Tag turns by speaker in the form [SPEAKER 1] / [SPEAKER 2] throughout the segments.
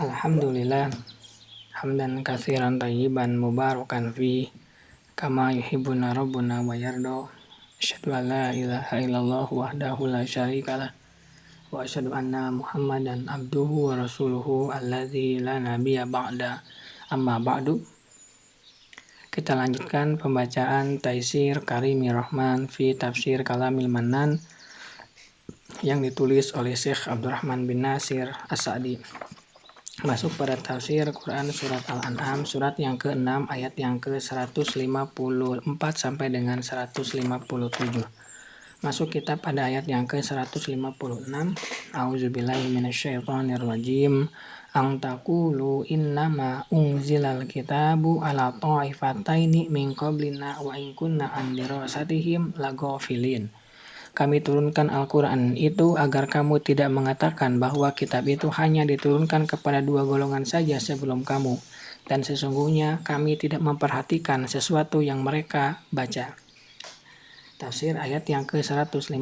[SPEAKER 1] Alhamdulillah, hamdan katsiran thayyiban mubarakan fi kama yuhibbuna rabbuna wa yarda. Asyhadu an la ilaha illallah wahdahu la syarikalah wa asyhadu anna Muhammadan abduhu wa rasuluhu alladzi la nabiyya ba'da. Amma ba'du. Kita lanjutkan pembacaan Taisir Karimir Rahman fi Tafsir Kalamil Mannan yang ditulis oleh Syekh Abdurrahman bin Nasir As-Sa'di. Masuk pada tafsir Quran surat Al-An'am surat yang ke-6 ayat yang ke-154 sampai dengan 157. Masuk kita pada ayat yang ke-156. A'udzubillahi minasyaitonirrajim. Ang taqulu innama unzilal kitabu ala ta'ifataini min qablina wa in kunna an dirasatihim laghafilin. Kami turunkan Al-Quran itu agar kamu tidak mengatakan bahwa kitab itu hanya diturunkan kepada dua golongan saja sebelum kamu. Dan sesungguhnya kami tidak memperhatikan sesuatu yang mereka baca. Tafsir ayat yang ke-156.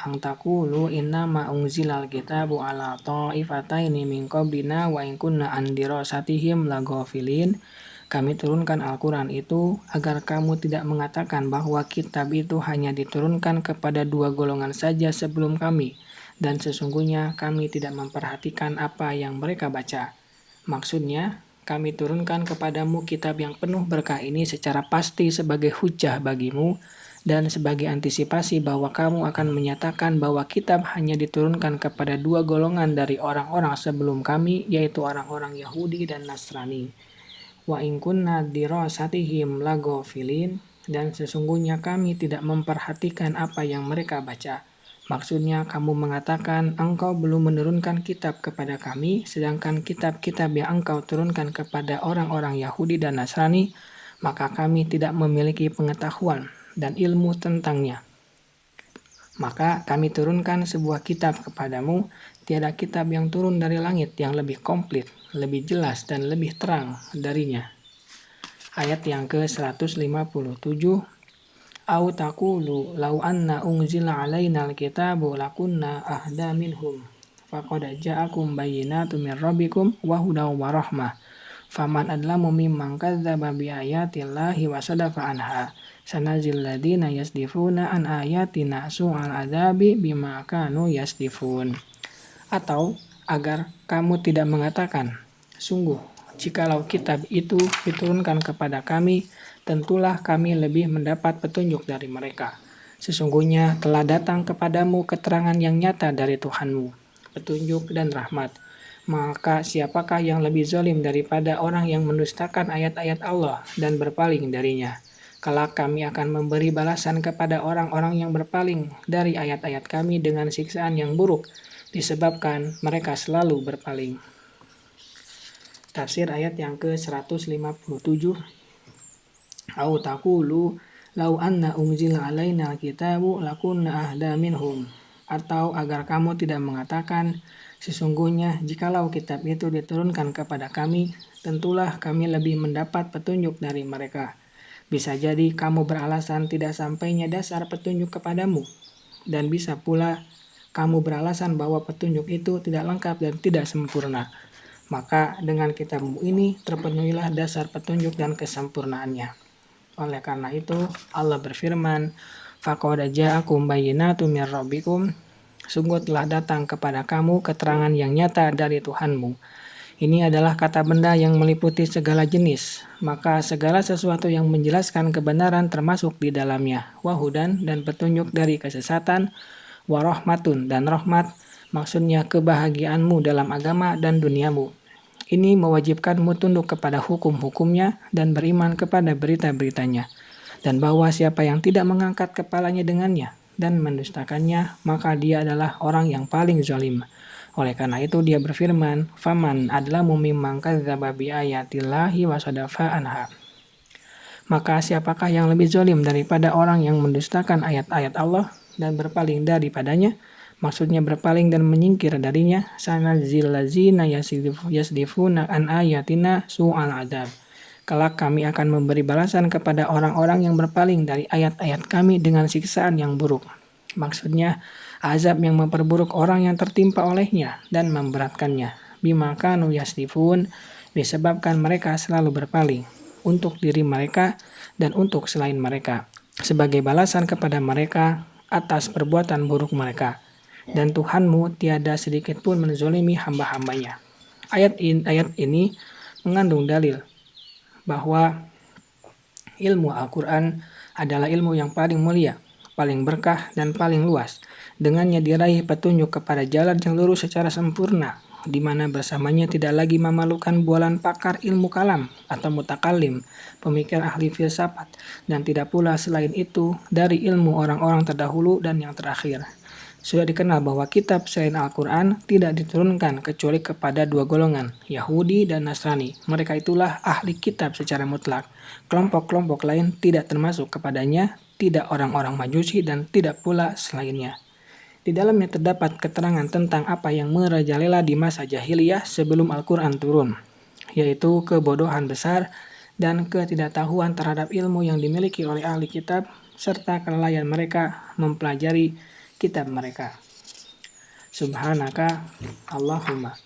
[SPEAKER 1] Ang taqulu innama unzilal kitabu ala ta'ifataini min qablina wa in kunna an dirasatihim laghafilin. Kami turunkan Al-Quran itu agar kamu tidak mengatakan bahwa kitab itu hanya diturunkan kepada dua golongan saja sebelum kami, dan sesungguhnya kami tidak memperhatikan apa yang mereka baca. Maksudnya, kami turunkan kepadamu kitab yang penuh berkah ini secara pasti sebagai hujjah bagimu, dan sebagai antisipasi bahwa kamu akan menyatakan bahwa kitab hanya diturunkan kepada dua golongan dari orang-orang sebelum kami, yaitu orang-orang Yahudi dan Nasrani. Wa in kunna dirasatihim laghafilin, dan sesungguhnya kami tidak memperhatikan apa yang mereka baca. Maksudnya kamu mengatakan engkau belum menurunkan kitab kepada kami, sedangkan kitab-kitab yang engkau turunkan kepada orang-orang Yahudi dan Nasrani, maka kami tidak memiliki pengetahuan dan ilmu tentangnya. Maka kami turunkan sebuah kitab kepadamu, tiada kitab yang turun dari langit yang lebih komplit, lebih jelas dan lebih terang darinya. Ayat yang ke-157. Au taqulu law anna unzila alaina alkitabu lakunna ahda minhum faqad ja'akum bayyinatun min rabbikum wa hudaw wa rahmah faman adlamu mimman kadzdzaba bi ayatillahi wa sadafa anha sanazil ladina yasdifuna an ayatina su'al adzabi bima kanu yasdifun. Atau agar kamu tidak mengatakan, sungguh jikalau kitab itu diturunkan kepada kami, tentulah kami lebih mendapat petunjuk dari mereka. Sesungguhnya telah datang kepadamu keterangan yang nyata dari Tuhanmu, petunjuk dan rahmat. Maka siapakah yang lebih zalim daripada orang yang mendustakan ayat-ayat Allah dan berpaling darinya? Kelak kami akan memberi balasan kepada orang-orang yang berpaling dari ayat-ayat kami dengan siksaan yang buruk, disebabkan mereka selalu berpaling. Tafsir ayat yang ke-157. Au taqulu law anna unzila alaina alkitabu lakunna ahda minhum. Atau agar kamu tidak mengatakan, sesungguhnya jikalau kitab itu diturunkan kepada kami, tentulah kami lebih mendapat petunjuk dari mereka. Bisa jadi kamu beralasan tidak sampainya dasar petunjuk kepadamu, dan bisa pula kamu beralasan bahwa petunjuk itu tidak lengkap dan tidak sempurna. Maka dengan kitabmu ini terpenuhilah dasar petunjuk dan kesempurnaannya. Oleh karena itu Allah berfirman, faqad ja'akum bayyinatun min rabbikum, sungguh telah datang kepada kamu keterangan yang nyata dari Tuhanmu. Ini adalah kata benda yang meliputi segala jenis, maka segala sesuatu yang menjelaskan kebenaran termasuk di dalamnya. Wahudan, dan petunjuk dari kesesatan. Warahmatun, dan rahmat, maksudnya kebahagiaanmu dalam agama dan duniamu. Ini mewajibkanmu tunduk kepada hukum-hukumnya dan beriman kepada berita-beritanya. Dan bahwa siapa yang tidak mengangkat kepalanya dengannya dan mendustakannya, maka dia adalah orang yang paling zalim. Oleh karena itu dia berfirman, faman adlamu mimman kadzdzaba bi ayatillahi wa sadafa anha. Maka siapakah yang lebih zalim daripada orang yang mendustakan ayat-ayat Allah dan berpaling daripadanya, maksudnya berpaling dan menyingkir darinya. Sanazil ladzina yasdifuna an ayatina su'al adzab. Kelak kami akan memberi balasan kepada orang-orang yang berpaling dari ayat-ayat kami dengan siksaan yang buruk. Maksudnya azab yang memperburuk orang yang tertimpa olehnya dan memberatkannya. bima kanu yasdifun, disebabkan mereka selalu berpaling untuk diri mereka dan untuk selain mereka, sebagai balasan kepada mereka atas perbuatan buruk mereka. Dan Tuhanmu tiada sedikit pun menzolimi hamba-hambanya. Ayat ini mengandung dalil bahwa ilmu Al-Quran adalah ilmu yang paling mulia, paling berkah, dan paling luas. Dengannya diraih petunjuk kepada jalan yang lurus secara sempurna, di mana bersamanya tidak lagi memalukan bualan pakar ilmu kalam atau mutakalim, pemikir ahli filsafat, dan tidak pula selain itu dari ilmu orang-orang terdahulu dan yang terakhir. Sudah dikenal bahwa kitab selain Al-Quran tidak diturunkan kecuali kepada dua golongan, Yahudi dan Nasrani. Mereka itulah ahli kitab secara mutlak. Kelompok-kelompok lain tidak termasuk kepadanya, tidak orang-orang Majusi dan tidak pula selainnya. Di dalamnya terdapat keterangan tentang apa yang merajalela di masa jahiliyah sebelum Al-Quran turun, yaitu kebodohan besar dan ketidaktahuan terhadap ilmu yang dimiliki oleh ahli kitab, serta kelalaian mereka mempelajari kitab mereka. Subhanaka Allahumma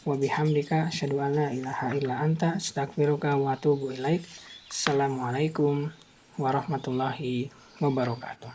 [SPEAKER 1] wa bihamdika asyhadu an la ilaha illa anta astaghfiruka wa atubu ilaik. Assalamualaikum warahmatullahi wabarakatuh.